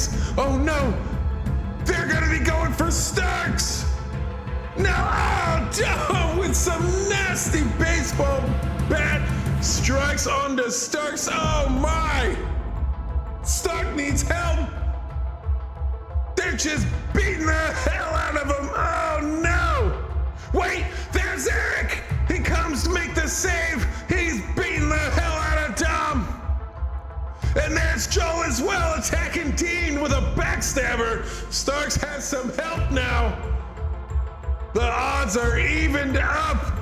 hands. Oh no, they're gonna be going for Starks. No, oh, with some nasty baseball bat strikes onto Starks. Oh my, Stark needs help. They're just beating the hell out of him. Oh no, wait, there's Eric. He comes to make the save. He's beating the hell out of Dom. And there's Joe as well, attacking Dean with a backstabber. Starks has some help now. The odds are evened up.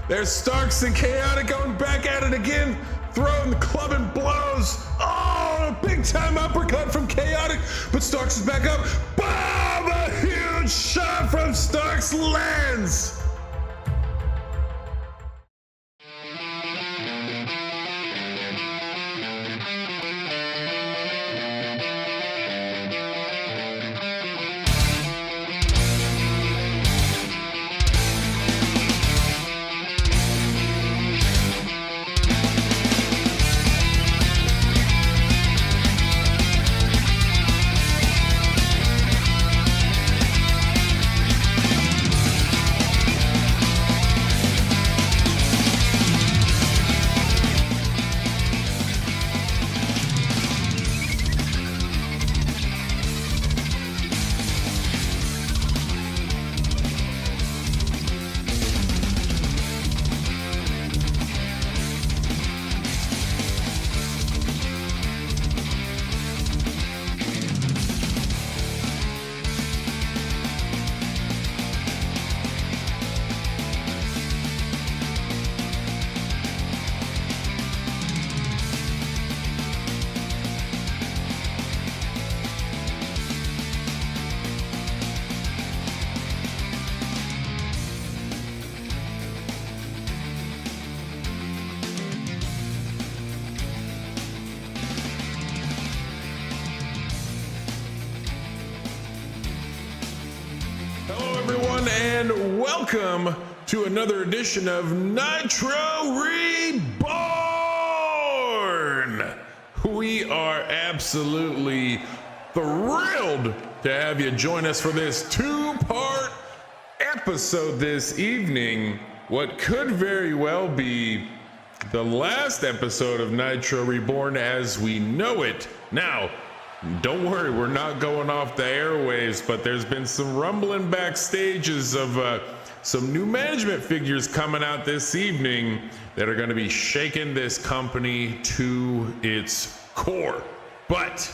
There's Starks and Chaotic going back at it again, throwing the club and blows. Oh, a big time uppercut from Chaotic, but Starks is back up. Boom! A huge shot from Starks lands. And welcome to another edition of Nitro Reborn. We are absolutely thrilled to have you join us for this two-part episode this evening. What could very well be the last episode of Nitro Reborn as we know it. Now, don't worry, we're not going off the airwaves, but there's been some rumbling backstages of some new management figures coming out this evening that are going to be shaking this company to its core. But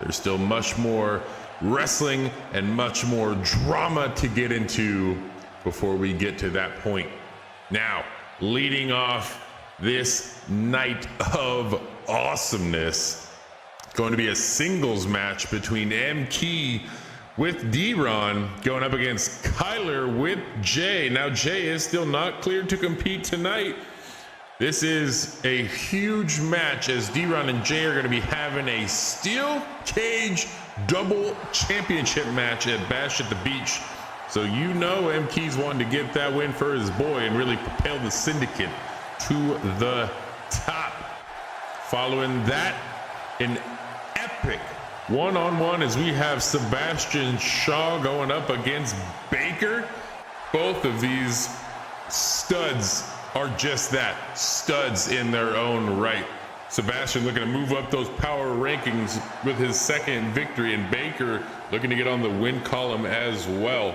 there's still much more wrestling and much more drama to get into before we get to that point. Now, leading off this night of awesomeness, going to be a singles match between M-Key with D-Ron going up against Kyler with Jay. Now, Jay is still not cleared to compete tonight. This is a huge match as D-Ron and Jay are going to be having a steel cage double championship match at Bash at the Beach. So you know M-Key's wanting to get that win for his boy and really propel the syndicate to the top. Following that, an epic one-on-one as we have Sebastian Shaw going up against Baker. Both of these studs are just that, studs in their own right. Sebastian looking to move up those power rankings with his second victory, and Baker looking to get on the win column as well.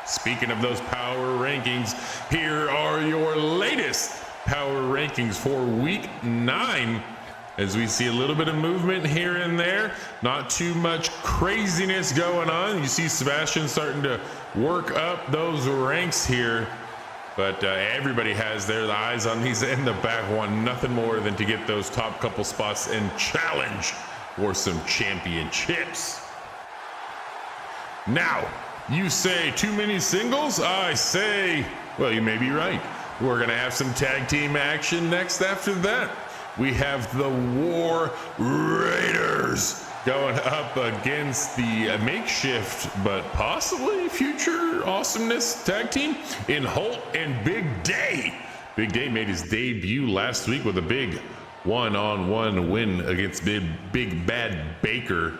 Speaking of those power rankings, here are your latest power rankings for week 9. As we see a little bit of movement here and there, not too much craziness going on. You see Sebastian starting to work up those ranks here, but everybody has their eyes on these in the back, want nothing more than to get those top couple spots and challenge for some championships. Now, you say too many singles? I say, well, you may be right. We're gonna have some tag team action next after that. We have the War Raiders going up against the makeshift, but possibly future awesomeness tag team in Holt and Big Day. Big Day made his debut last week with a big one-on-one win against Big Bad Baker.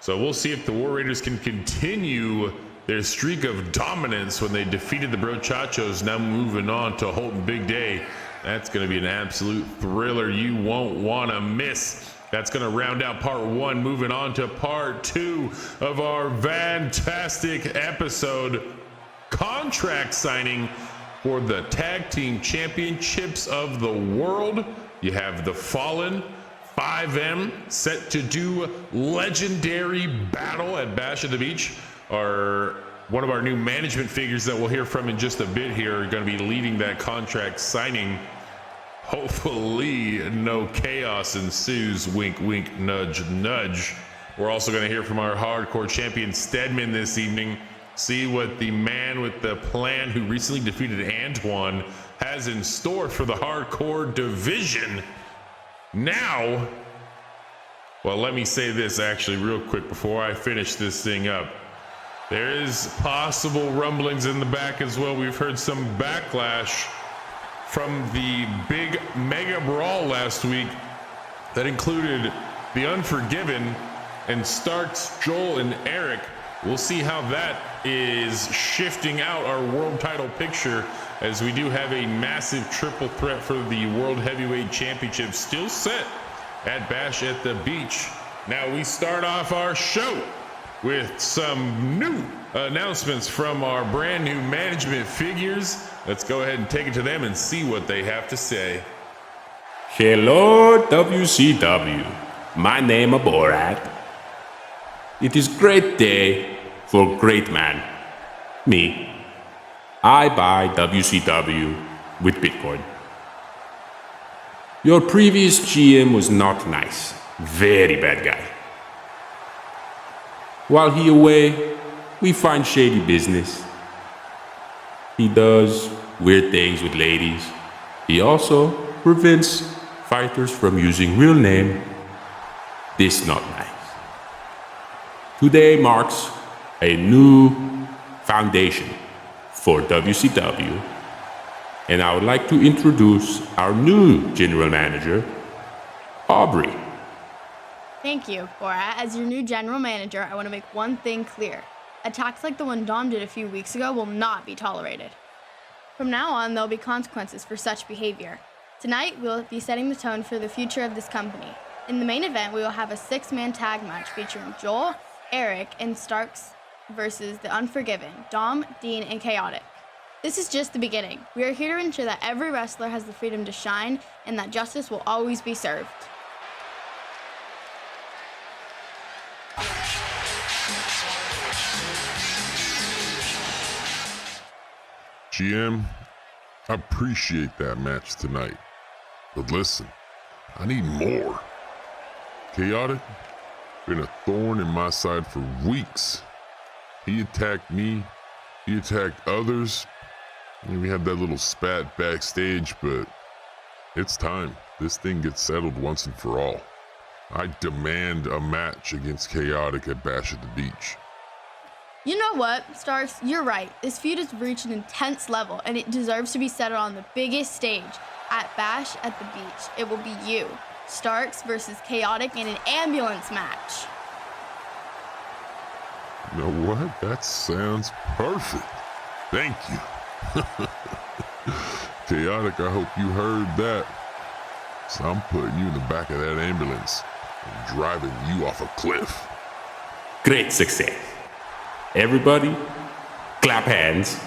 So we'll see if the War Raiders can continue their streak of dominance when they defeated the Brochachos. Now moving on to Holton Big Day. That's going to be an absolute thriller you won't want to miss. That's going to round out part 1. Moving on to part 2 of our fantastic episode. Contract signing for the Tag Team Championships of the World. You have the Fallen, 5M, set to do legendary battle at Bash at the Beach. One of our new management figures that we'll hear from in just a bit here are going to be leading that contract signing. Hopefully no chaos ensues. Wink, wink, nudge, nudge. We're also going to hear from our hardcore champion Stemman this evening. See what the man with the plan who recently defeated Antoine has in store for the hardcore division. Now, well, let me say this actually real quick before I finish this thing up. There is possible rumblings in the back as well. We've heard some backlash from the big mega brawl last week that included the Unforgiven and Starks, Joel, and Eric. We'll see how that is shifting out our world title picture, as we do have a massive triple threat for the World Heavyweight Championship still set at Bash at the Beach. Now we start off our show with some new announcements from our brand new management figures. Let's go ahead and take it to them and see what they have to say. Hello, WCW. My name is Borat. It is great day for great man. Me. I buy WCW with Bitcoin. Your previous GM was not nice. Very bad guy. While he away, we find shady business. He does weird things with ladies. He also prevents fighters from using real name. This not nice. Today marks a new foundation for WCW, and I would like to introduce our new general manager, Aubrey. Thank you, Borat. As your new general manager, I want to make one thing clear. Attacks like the one Dom did a few weeks ago will not be tolerated. From now on, there'll be consequences for such behavior. Tonight, we'll be setting the tone for the future of this company. In the main event, we will have a 6-man tag match featuring Joel, Eric, and Starks versus the Unforgiven, Dom, Dean, and Chaotic. This is just the beginning. We are here to ensure that every wrestler has the freedom to shine and that justice will always be served. GM, I appreciate that match tonight, but listen, I need more. Chaotic been a thorn in my side for weeks. He attacked me, he attacked others, and we had that little spat backstage, but it's time this thing gets settled once and for all. I demand a match against Chaotic at Bash at the Beach. You know what, Starks? You're right. This feud has reached an intense level, and it deserves to be settled on the biggest stage at Bash at the Beach. It will be you, Starks versus Chaotic, in an ambulance match. You know what? That sounds perfect. Thank you. Chaotic, I hope you heard that. So I'm putting you in the back of that ambulance and driving you off a cliff. Great success. Everybody, clap hands.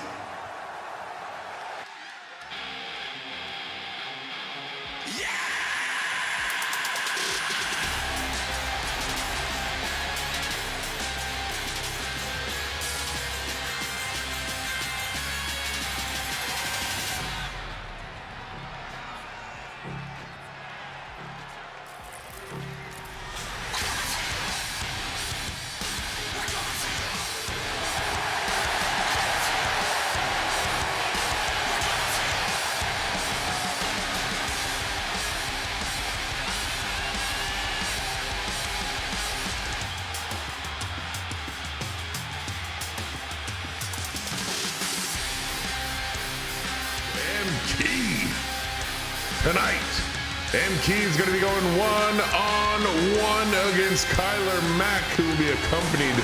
Tonight, MK is going to be going one-on-one against Kyler Mack, who will be accompanied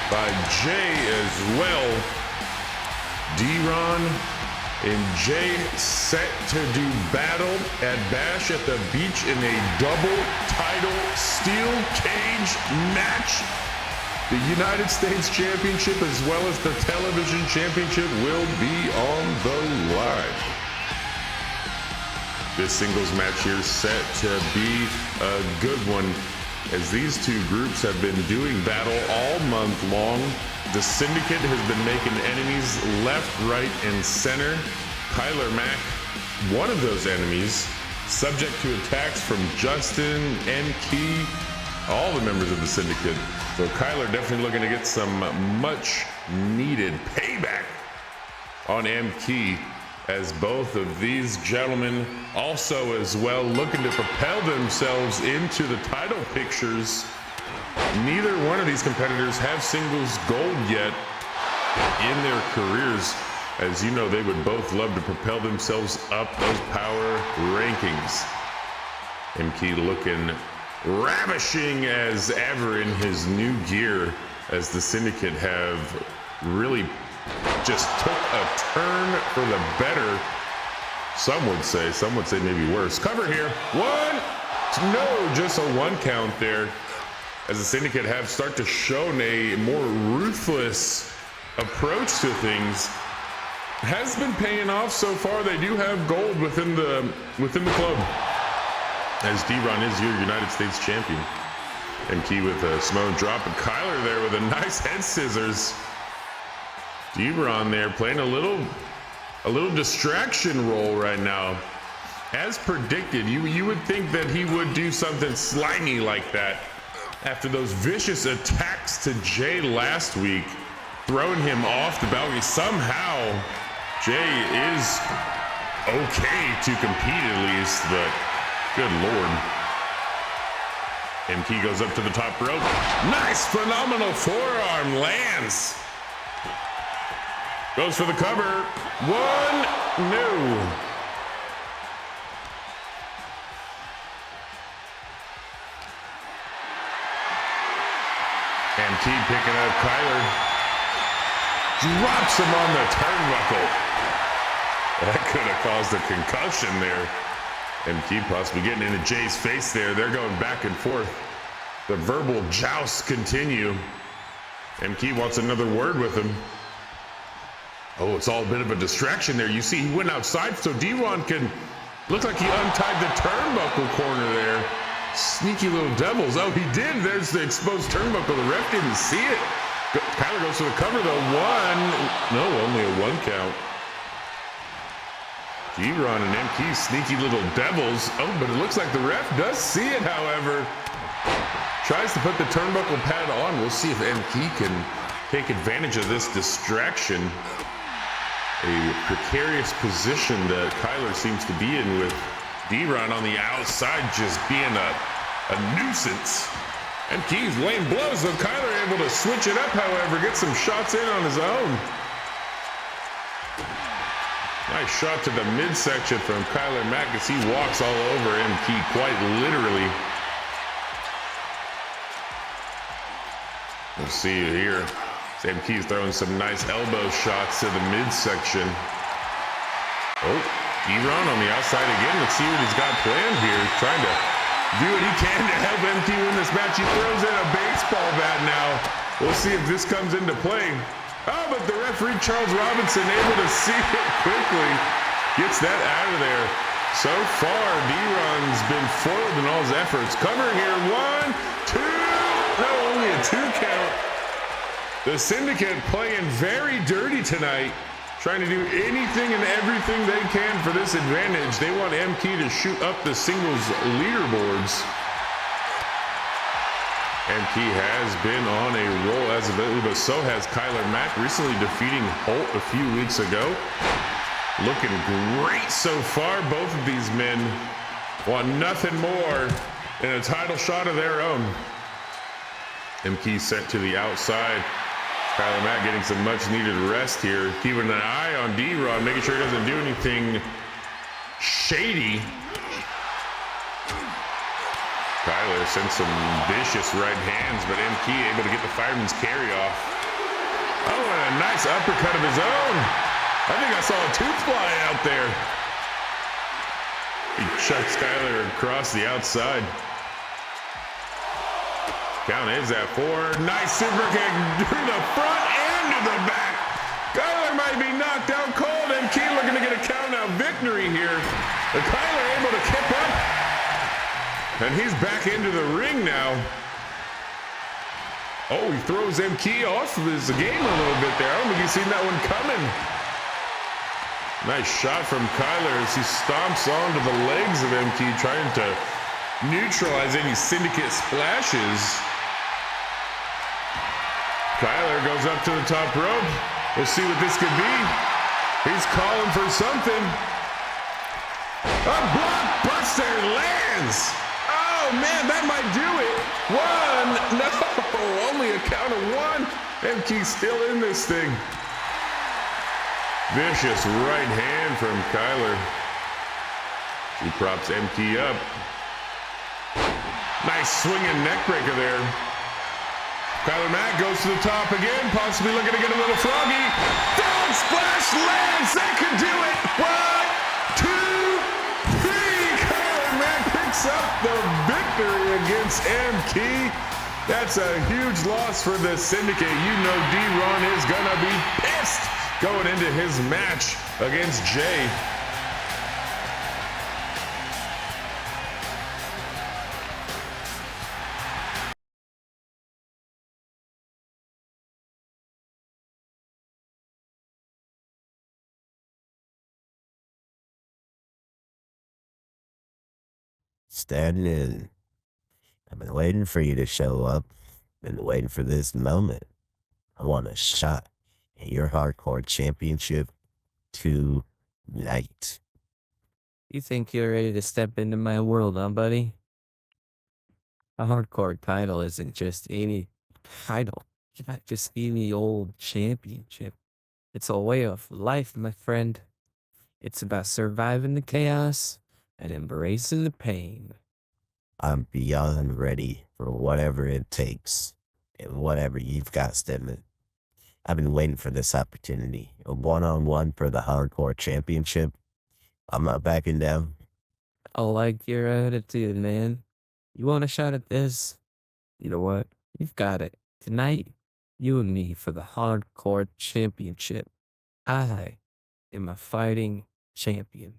by Jay as well. D-Ron and Jay set to do battle at Bash at the Beach in a double title steel cage match. The United States Championship as well as the Television Championship will be on the line. This singles match here set to be a good one, as these two groups have been doing battle all month long. The Syndicate has been making enemies left, right, and center. Kyler Mack, one of those enemies, subject to attacks from Justin, MK, all the members of the Syndicate. So Kyler definitely looking to get some much needed payback on MK, as both of these gentlemen also as well looking to propel themselves into the title pictures. Neither one of these competitors have singles gold yet in their careers. As you know, they would both love to propel themselves up those power rankings. MK looking ravishing as ever in his new gear, as the Syndicate have really just took a turn for the better. Some would say maybe worse. Cover here. One. No, just a one count there, as the Syndicate have start to show a more ruthless approach to things. Has been paying off so far. They do have gold within the club, as D-Ron is your United States champion. MK with a Samoan drop, and Kyler there with a nice head scissors. D-Ron there playing a little distraction role right now. As predicted, you would think that he would do something slimy like that after those vicious attacks to Jay last week, throwing him off the balcony. Somehow, Jay is okay to compete at least, but good Lord. MK goes up to the top rope. Nice, phenomenal forearm lands. Goes for the cover. One, no. MK picking up Kyler. Drops him on the turnbuckle. That could have caused a concussion there. MK possibly getting into Jay's face there. They're going back and forth. The verbal jousts continue. MK wants another word with him. Oh, it's all a bit of a distraction there. You see, he went outside so D-Ron can look like he untied the turnbuckle corner there. Sneaky little devils. Oh, he did. There's the exposed turnbuckle. The ref didn't see it. Kyler goes for the cover though. Only a one count. D-Ron and MK, sneaky little devils. Oh, but it looks like the ref does see it, however. Tries to put the turnbuckle pad on. We'll see if MK can take advantage of this distraction. A precarious position that Kyler seems to be in, with D-Ron on the outside just being a nuisance. MK's laying blows, though Kyler able to switch it up, however, get some shots in on his own. Nice shot to the midsection from Kyler Mack as he walks all over MK, quite literally. We'll see it here. MK's throwing some nice elbow shots to the midsection. Oh, D-Ron on the outside again. Let's see what he's got planned here. Trying to do what he can to help MK win this match. He throws in a baseball bat now. We'll see if this comes into play. Oh, but the referee, Charles Robinson, able to see it quickly. Gets that out of there. So far, D-Ron's been foiled in all his efforts. Cover here, 1, 2, no, only a 2 count. The Syndicate playing very dirty tonight, trying to do anything and everything they can for this advantage. They want MK to shoot up the singles leaderboards. MK has been on a roll as of lately, but so has Kyler Mack, recently defeating Holt a few weeks ago. Looking great so far. Both of these men want nothing more than a title shot of their own. MK sent to the outside. Kyler Mack getting some much needed rest here. Keeping an eye on D-Ron, making sure he doesn't do anything shady. Kyler sent some vicious right hands, but MK able to get the fireman's carry off. Oh, and a nice uppercut of his own. I think I saw a tooth fly out there. He chucks Kyler across the outside. Count is at 4. Nice super kick to the front and to the back. Kyler might be knocked out cold. MK looking to get a count out victory here. But Kyler able to kip up. And he's back into the ring now. Oh, he throws MK off of his game a little bit there. I don't think he's seen that one coming. Nice shot from Kyler as he stomps onto the legs of MK, trying to neutralize any syndicate splashes. Kyler goes up to the top rope. We'll see what this could be. He's calling for something. A blockbuster lands. Oh man, that might do it. 1, no, only a count of 1. MK's still in this thing. Vicious right hand from Kyler. He props MK up. Nice swinging neck breaker there. Kyler Mack goes to the top again, possibly looking to get a little froggy. Down splash lands, that could do it. 1, 2, 3. Kyler Mack picks up the victory against MK. That's a huge loss for the Syndicate. You know D-Ron is gonna be pissed going into his match against Jay. Stand in. I've been waiting for you to show up. Been waiting for this moment. I want a shot at your hardcore championship tonight. You think you're ready to step into my world, huh, buddy? A hardcore title isn't just any title. It's not just any old championship. It's a way of life, my friend. It's about surviving the chaos and embracing the pain. I'm beyond ready for whatever it takes and whatever you've got, Stemman. I've been waiting for this opportunity. A one-on-one for the hardcore championship. I'm not backing down. I like your attitude, man. You want a shot at this? You know what? You've got it. Tonight, you and me for the hardcore championship. I am a fighting champion.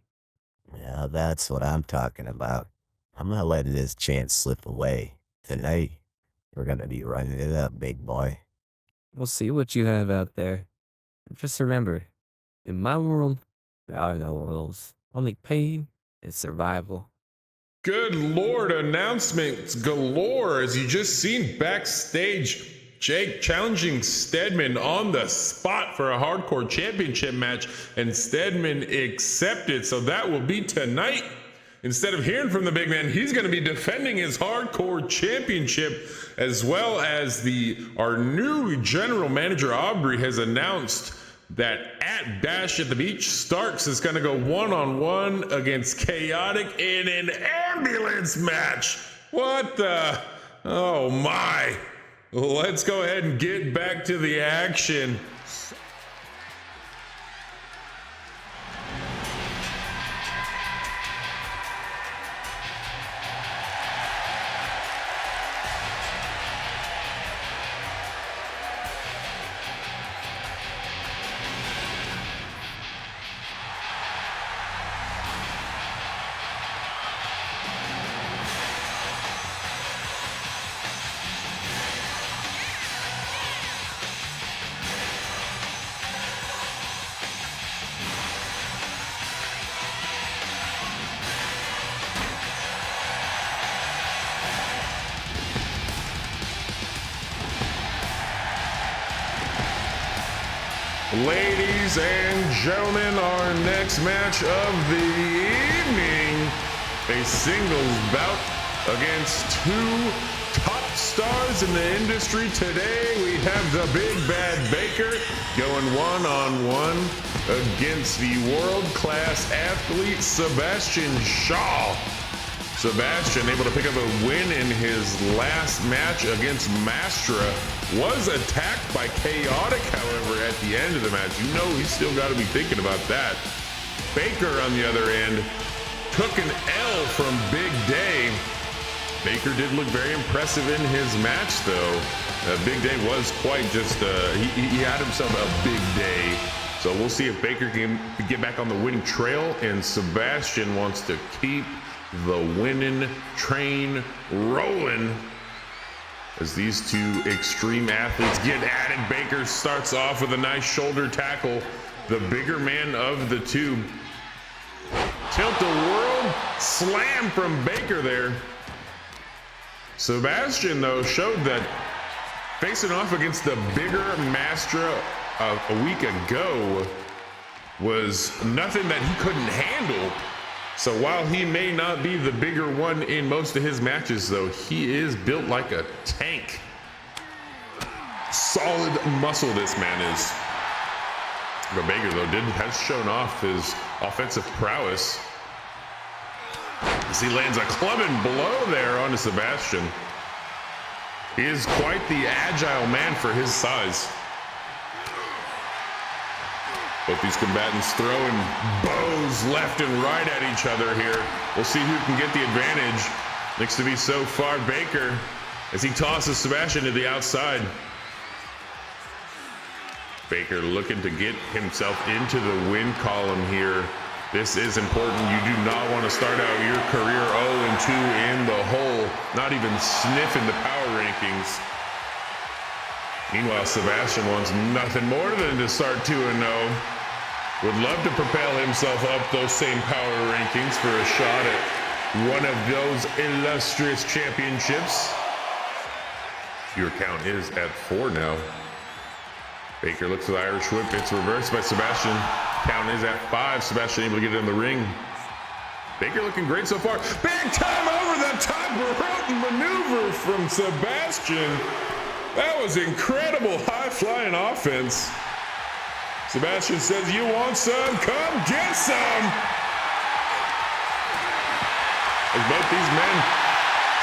Yeah, that's what I'm talking about. I'm not letting this chance slip away. Tonight, we're gonna be running it up, big boy. We'll see what you have out there. And just remember, in my world, there are no rules. Only pain and survival. Good Lord, announcements galore. As you just seen backstage, Jake challenging Stedman on the spot for a hardcore championship match, and Stedman accepted. So that will be tonight. Instead of hearing from the big man, he's going to be defending his hardcore championship, as well as our new general manager Aubrey has announced that at Bash at the Beach, Starks is going to go one-on-one against Chaotic in an ambulance match. What the? Oh my. Let's go ahead and get back to the action. Ladies and gentlemen, our next match of the evening, a singles bout against two top stars in the industry today. We have the Big Bad Baker going one-on-one against the world-class athlete Sebastian Shaw. Sebastian able to pick up a win in his last match against Mastra. Was attacked by Chaotic, however, at the end of the match. You know he's still got to be thinking about that. Baker, on the other end, took an L from Big Day. Baker did look very impressive in his match, though. Big Day was quite just, he had himself a big day. So we'll see if Baker can get back on the winning trail, and Sebastian wants to keep the winning train rolling as these two extreme athletes get at it. Baker starts off with a nice shoulder tackle. The bigger man of the two. Tilt-a-whirl slam from Baker there. Sebastian, though, showed that facing off against the bigger Mastra a week ago was nothing that he couldn't handle. So while he may not be the bigger one in most of his matches, though, he is built like a tank. Solid muscle this man is. But Baker, though, has shown off his offensive prowess as he lands a clubbing blow there onto Sebastian. He is quite the agile man for his size. Both these combatants throwing bows left and right at each other here. We'll see who can get the advantage. Looks to be so far Baker as he tosses Sebastian to the outside. Baker looking to get himself into the win column here. This is important. You do not want to start out your career 0-2 in the hole, not even sniffing the power rankings. Meanwhile, Sebastian wants nothing more than to start 2-0. Would love to propel himself up those same power rankings for a shot at one of those illustrious championships. Your count is at 4 now. Baker looks for the Irish whip. It's reversed by Sebastian. Count is at 5. Sebastian able to get it in the ring. Baker looking great so far. Big time over the top rope maneuver from Sebastian. That was incredible high-flying offense. Sebastian says, "You want some? Come get some." As both these men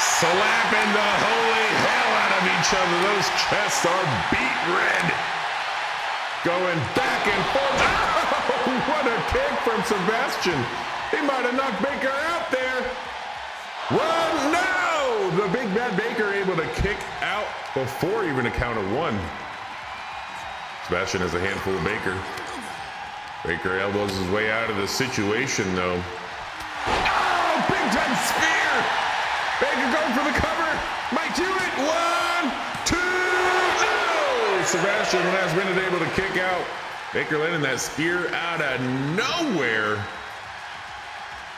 slapping the holy hell out of each other. Those chests are beat red. Going back and forth. Oh, what a kick from Sebastian. He might have knocked Baker out there. Well, no! The big bad Baker able to kick out before even a count of 1. Sebastian has a handful of Baker. Baker elbows his way out of the situation, though. Oh, big time spear! Baker going for the cover. Might do it. 1, 2, no! Sebastian, last minute, able to kick out. Baker landing that spear out of nowhere.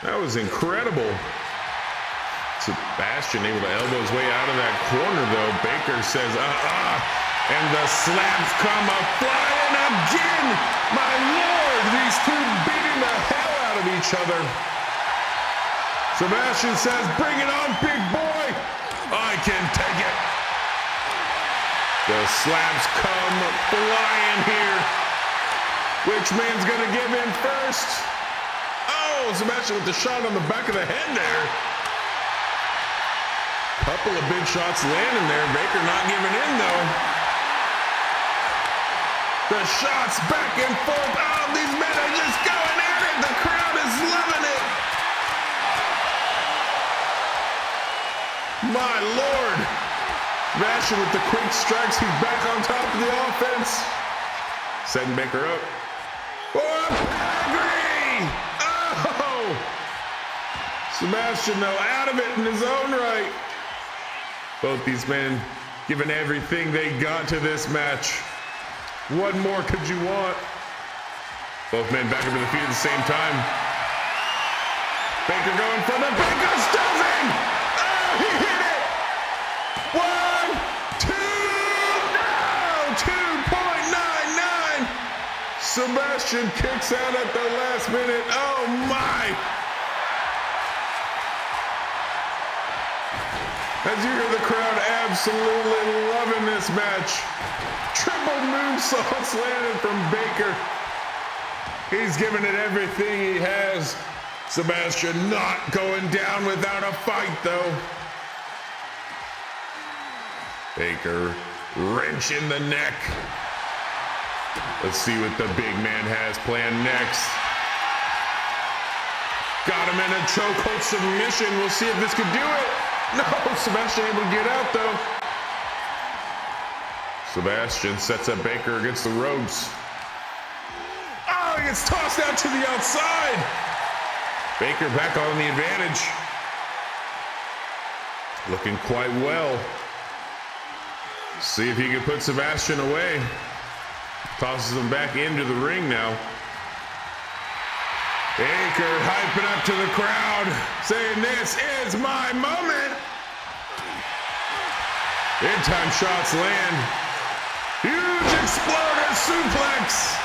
That was incredible. Sebastian able to elbow his way out of that corner, though. Baker says, and the slaps come a-flying again. My Lord, these two beating the hell out of each other. Sebastian says, "Bring it on, big boy. I can take it." The slaps come flying here. Which man's gonna give in first? Oh, Sebastian with the shot on the back of the head there. Couple of big shots landing there. Baker not giving in, though. The shots back and forth. Oh, these men are just going at it. The crowd is loving it. My Lord. Sebastian with the quick strikes. He's back on top of the offense. Setting Baker up. Oh, pedigree! Oh! Sebastian, though, out of it in his own right. Both these men giving everything they got to this match. What more could you want? Both men back up to the feet at the same time. Baker going for the Baker stuffing! Oh, he hit it! 1, 2, no! 2.99! Sebastian kicks out at the last minute. Oh my! As you hear the crowd absolutely loving this match. Triple moonsaults landed from Baker. He's giving it everything he has. Sebastian not going down without a fight, though. Baker wrench in the neck. Let's see what the big man has planned next. Got him in a chokehold submission. We'll see if this could do it. No, Sebastian able to get out, though. Sebastian sets up Baker against the ropes. Oh, he gets tossed out to the outside. Baker back on the advantage. Looking quite well. See if he can put Sebastian away. Tosses him back into the ring now. Baker hyping up to the crowd, saying this is my moment. Big time shots land. Huge exploder suplex.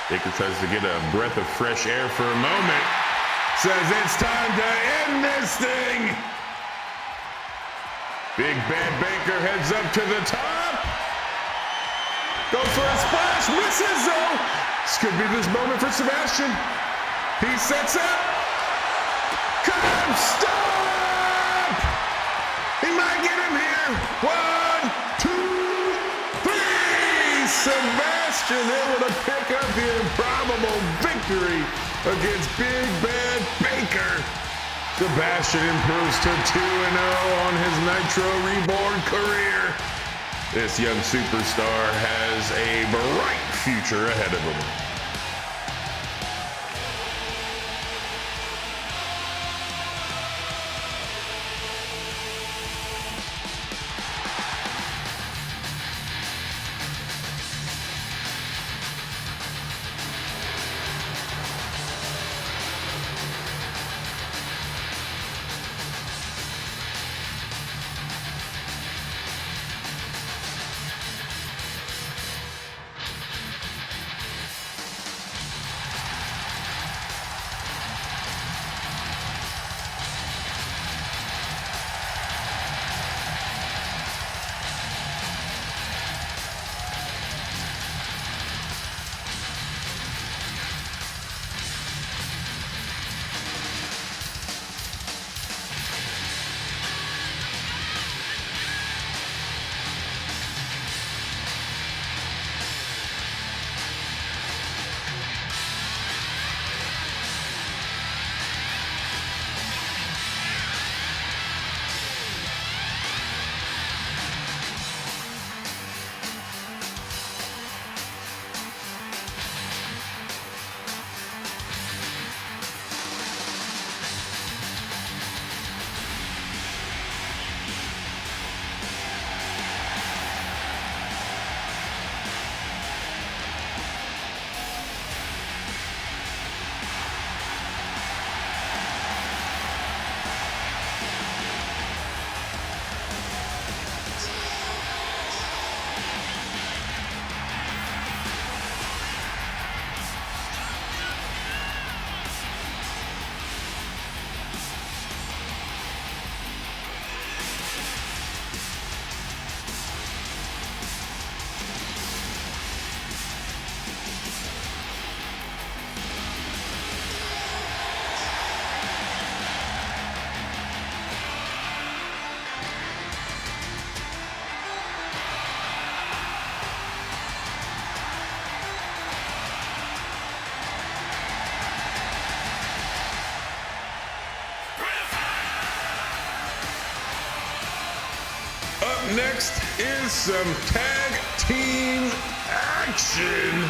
Baker tries to get a breath of fresh air for a moment. Says it's time to end this thing. Big Bad Baker heads up to the top. Goes for a splash, misses though. This could be this moment for Sebastian. He sets up. Come stop! He might get him here. 1, 2, 3. Sebastian able to pick up the improbable victory against Big Bad Baker. Sebastian improves to 2-0 on his Nitro Reborn career. This young superstar has a bright future ahead of him. Next is some tag team action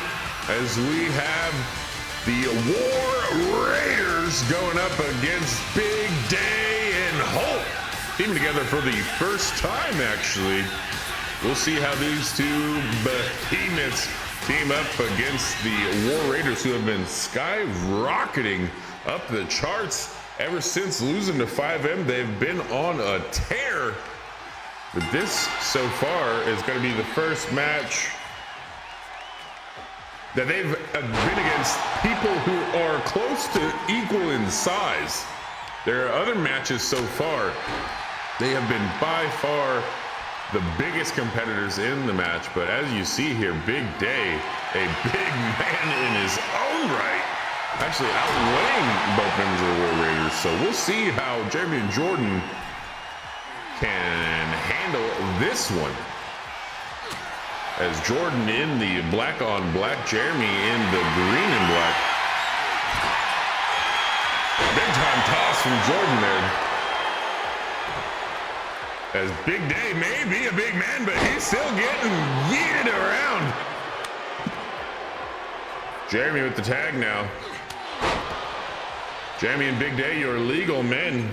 as we have the War Raiders going up against Big Day and Hope. Teaming together for the first time, actually. We'll see how these two behemoths team up against the War Raiders, who have been skyrocketing up the charts ever since losing to 5M. They've been on a tear. But this, so far, is going to be the first match that they've been against people who are close to equal in size. There are other matches so far. They have been by far the biggest competitors in the match. But as you see here, Big Day, a big man in his own right, actually outweighing both members of the War Raiders. So we'll see how Jeremy and Jordan can handle this one. As Jordan in the black on black, Jeremy in the green and black. Big time toss from Jordan there. As Big Day may be a big man, but he's still getting yeeted around. Jeremy with the tag now. Jeremy and Big Day, your legal men.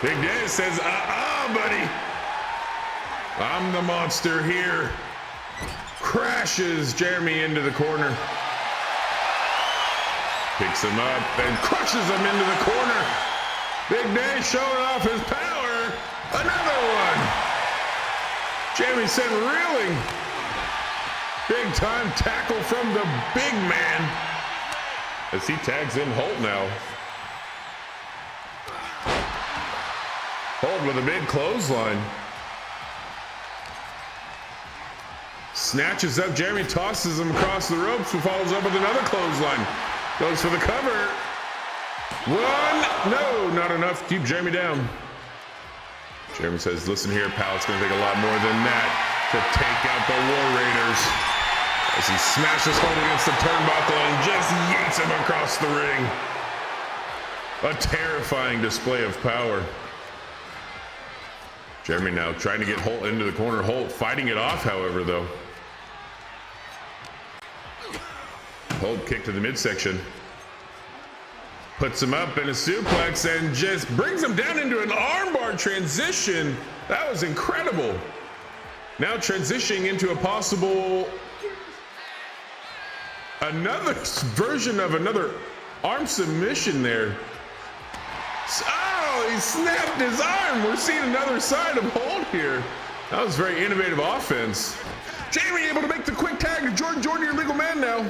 Big Day says, buddy. I'm the monster here. Crashes Jeremy into the corner. Picks him up and crushes him into the corner. Big Day showing off his power. Another one. Jeremy sent reeling. Big time tackle from the big man. As he tags in Holt now. Holt with a big clothesline. Snatches up Jeremy, tosses him across the ropes, and follows up with another clothesline. Goes for the cover. One, no, not enough to keep Jeremy down. Jeremy says, listen here, pal, it's gonna take a lot more than that to take out the War Raiders. As he smashes Holt against the turnbuckle and just yanks him across the ring. A terrifying display of power. Jeremy now trying to get Holt into the corner. Holt fighting it off, however, though. Holt kick to the midsection. Puts him up in a suplex and just brings him down into an armbar transition. That was incredible. Now transitioning into a possible another version of another arm submission there. Oh, he snapped his arm. We're seeing another side of Holt here. That was very innovative offense. Jamie able to make the quick tag to Jordan. Jordan, your legal man now.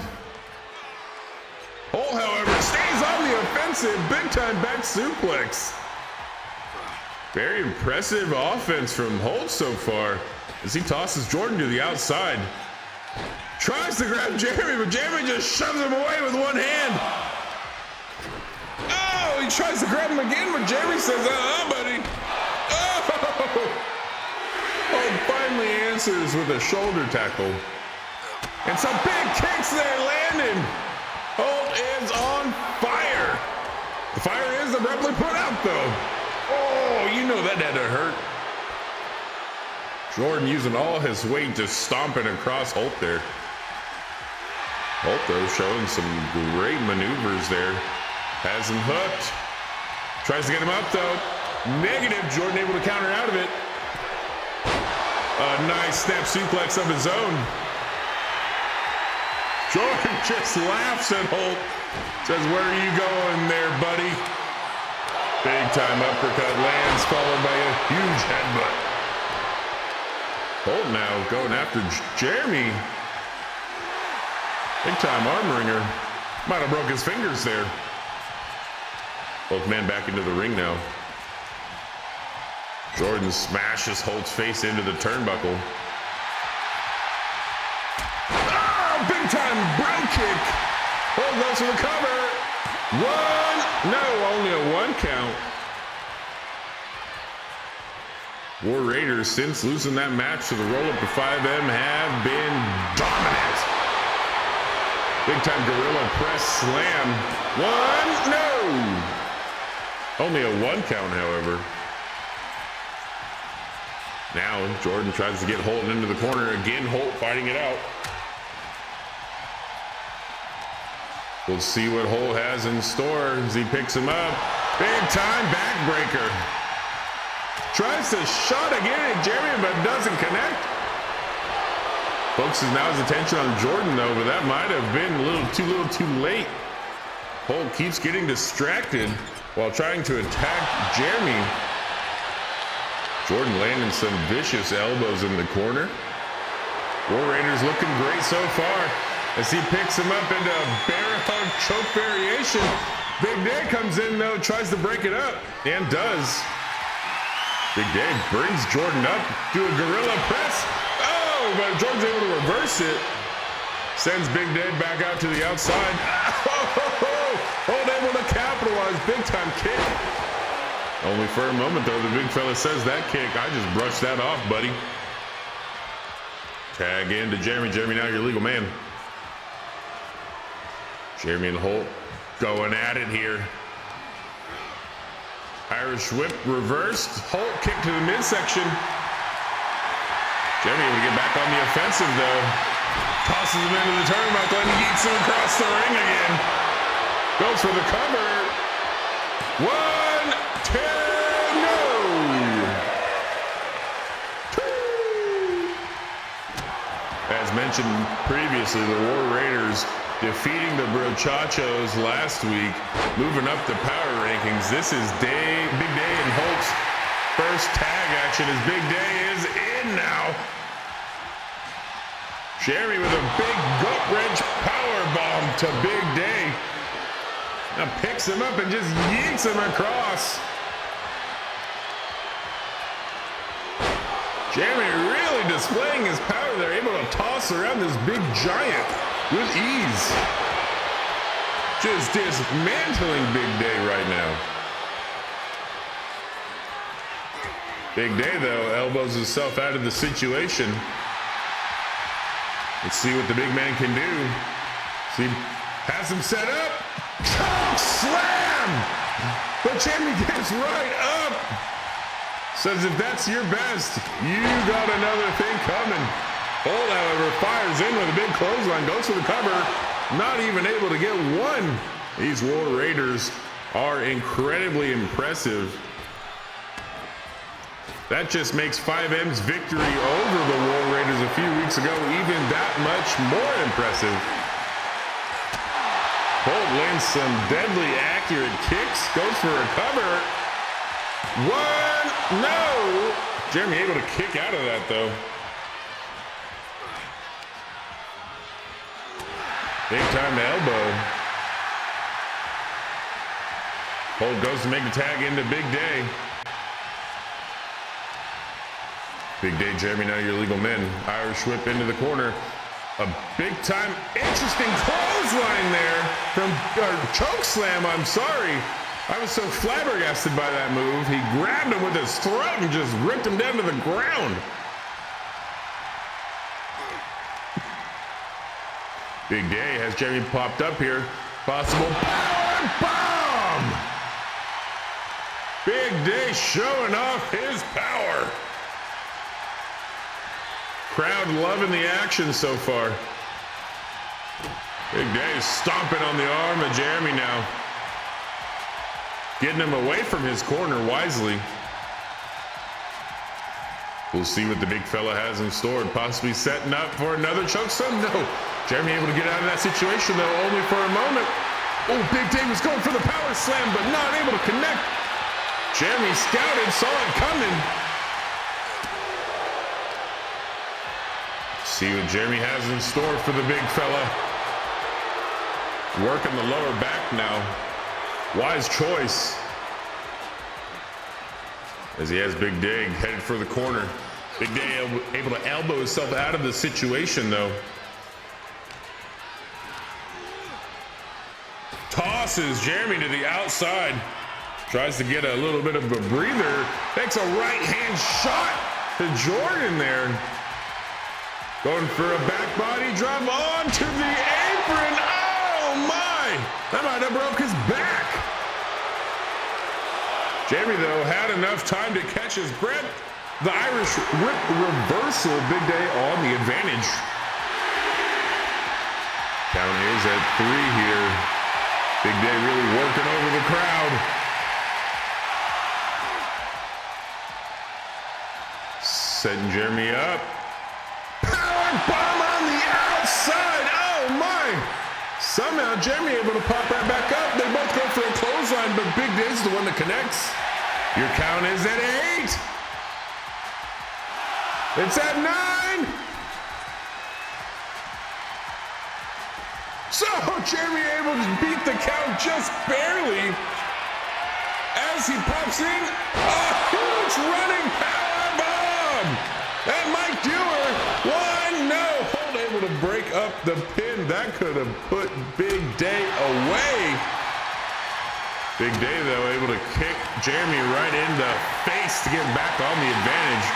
Holt, however, stays on the offensive. Big time back suplex. Very impressive offense from Holt so far as he tosses Jordan to the outside. Tries to grab Jeremy, but Jeremy just shoves him away with one hand. Oh, he tries to grab him again, but Jeremy says, buddy. Oh! Holt finally answers with a shoulder tackle. And some big kicks there landing. Holt is on fire. The fire is abruptly put out, though. Oh, you know that had to hurt. Jordan using all his weight just stomping across Holt there. Holt, though, showing some great maneuvers there. Has him hooked. Tries to get him up, though. Negative. Jordan able to counter out of it. A nice snap suplex of his own. Jordan just laughs at Holt. Says, where are you going there, buddy? Big time uppercut lands, followed by a huge headbutt. Holt now going after Jeremy. Big time arm wringer. Might have broke his fingers there. Both men back into the ring now. Jordan smashes Holt's face into the turnbuckle. Oh, big time bro kick. Holt goes for the cover. One, no, only a one count. War Raiders, since losing that match to the roll-up to 5M, have been dominant. Big time gorilla press slam. One, no. Only a one count, however. Now Jordan tries to get Holt into the corner. Again, Holt fighting it out. We'll see what Holt has in store as he picks him up. Big time backbreaker. Tries to shot again at Jeremy, but doesn't connect. Focuses now his attention on Jordan, though, but that might have been a little too late. Holt keeps getting distracted while trying to attack Jeremy. Jordan landing some vicious elbows in the corner. War Raiders looking great so far as he picks him up into a bear hug choke variation. Big Day comes in, though, tries to break it up, and does. Big Day brings Jordan up, do a gorilla press. Oh, but Jordan's able to reverse it. Sends Big Day back out to the outside. Hold able to capitalize. Big time kick. Only for a moment, though. The big fella says that kick. I just brushed that off, buddy. Tag in to Jeremy. Jeremy, now your legal man. Jeremy and Holt going at it here. Irish whip reversed. Holt kick to the midsection. Jeremy able to get back on the offensive, though. Tosses him into the turnbuckle and yeets him across the ring again. Goes for the cover. 1, 2, no. 2. As mentioned previously, the War Raiders defeating the Brochachos last week, moving up the power rankings. This is Big Day and Holt's first tag action as Big Day is in now. Jeremy with a big gut wrench power bomb to Big Day. Now picks him up and just yeets him across. Jeremy really displaying his power. They're able to toss around this big giant with ease. Just dismantling Big Day right now. Big Day, though, elbows himself out of the situation. Let's see what the big man can do. See, has him set up. Choke slam! But Jeremy gets right up. Says if that's your best, you got another thing coming. Holt, however, fires in with a big clothesline, goes for the cover, not even able to get one. These War Raiders are incredibly impressive. That just makes 5M's victory over the War Raiders a few weeks ago even that much more impressive. Holt lands some deadly accurate kicks, goes for a cover. 1, no! Jeremy able to kick out of that, though. Big time elbow. Holt goes to make the tag into Big Day. Big Day, Jeremy, now your legal men. Irish whip into the corner. A big time, interesting clothesline there from, or choke slam, I'm sorry. I was so flabbergasted by that move. He grabbed him with his throat and just ripped him down to the ground. Big Day has Jeremy popped up here. Possible power bomb! Big Day showing off his power. Crowd loving the action so far. Big Day stomping on the arm of Jeremy now. Getting him away from his corner wisely. We'll see what the big fella has in store. Possibly setting up for another chokeslam. No. Jeremy able to get out of that situation, though, only for a moment. Oh, Big Day was going for the power slam, but not able to connect. Jeremy scouted, saw it coming. See what Jeremy has in store for the big fella. Working the lower back now. Wise choice. As he has Big Day headed for the corner. Big Day able to elbow himself out of the situation, though. Tosses Jeremy to the outside. Tries to get a little bit of a breather. Takes a right hand shot to Jordan there. Going for a back body drop onto the apron. Oh my! That might have broke his back. Jeremy, though, had enough time to catch his breath. The Irish whip reversal. Big Day on the advantage. Count is at 3 here. Big Day really working over the crowd. Setting Jeremy up. Power bomb on the outside. Oh my! Somehow Jeremy able to pop right back up. They both go for a clothesline, but Big Day's the one that connects. Your count is at 8. It's at 9. So Jeremy able to beat the count just barely as he pops in a huge running power bomb. That might do her. 1, no. Holt able able to break up the pin. That could have put Big Day away. Big Day, though, able to kick Jeremy right in the face to get back on the advantage.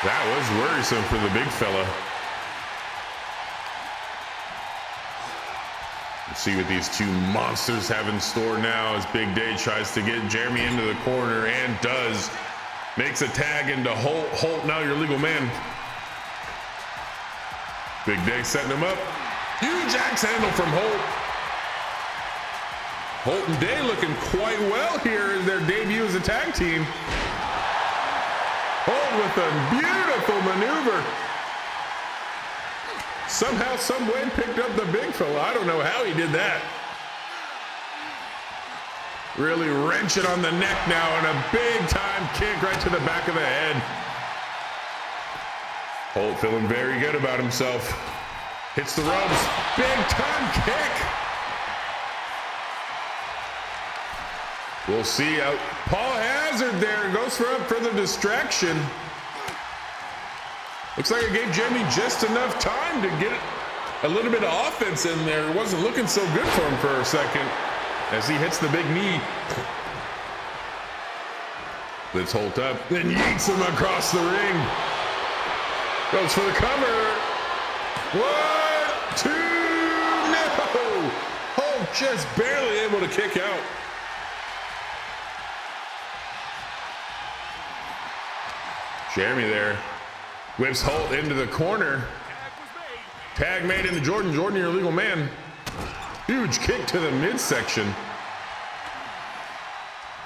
That was worrisome for the big fella. Let's see what these two monsters have in store now as Big Day tries to get Jeremy into the corner and does. Makes a tag into Holt. Holt, now your legal man. Big Day setting him up. Huge axe handle from Holt. Holt and Day looking quite well here in their debut as a tag team. Holt with a beautiful maneuver. Somehow, some way picked up the big fella. I don't know how he did that. Really wrench it on the neck now and a big time kick right to the back of the head. Holt feeling very good about himself. Hits the ropes. Big time kick. We'll see. Paul Hazard there goes for the distraction. Looks like it gave Jeremy just enough time to get a little bit of offense in there. It wasn't looking so good for him for a second as he hits the big knee. Lifts Holt up, then yeets him across the ring. Goes for the cover. 1, 2, no! Holt just barely able to kick out. Jeremy there whips Holt into the corner. Tag made into Jordan. Jordan, your legal man. Huge kick to the midsection.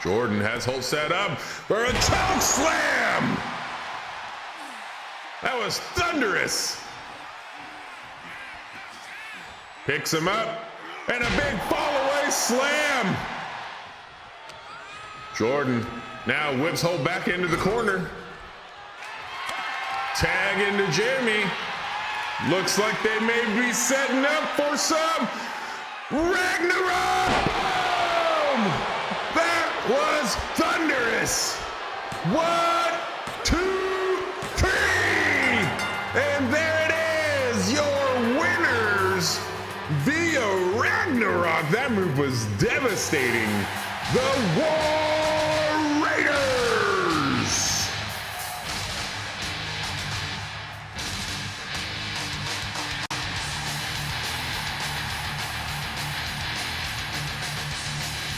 Jordan has Holt set up for a choke slam. That was thunderous. Picks him up and a big fall away slam. Jordan now whips Holt back into the corner. Tag into Jeremy. Looks like they may be setting up for some Ragnarok! Boom! That was thunderous. 1, 2, 3! And there it is, your winners via Ragnarok. That move was devastating. The War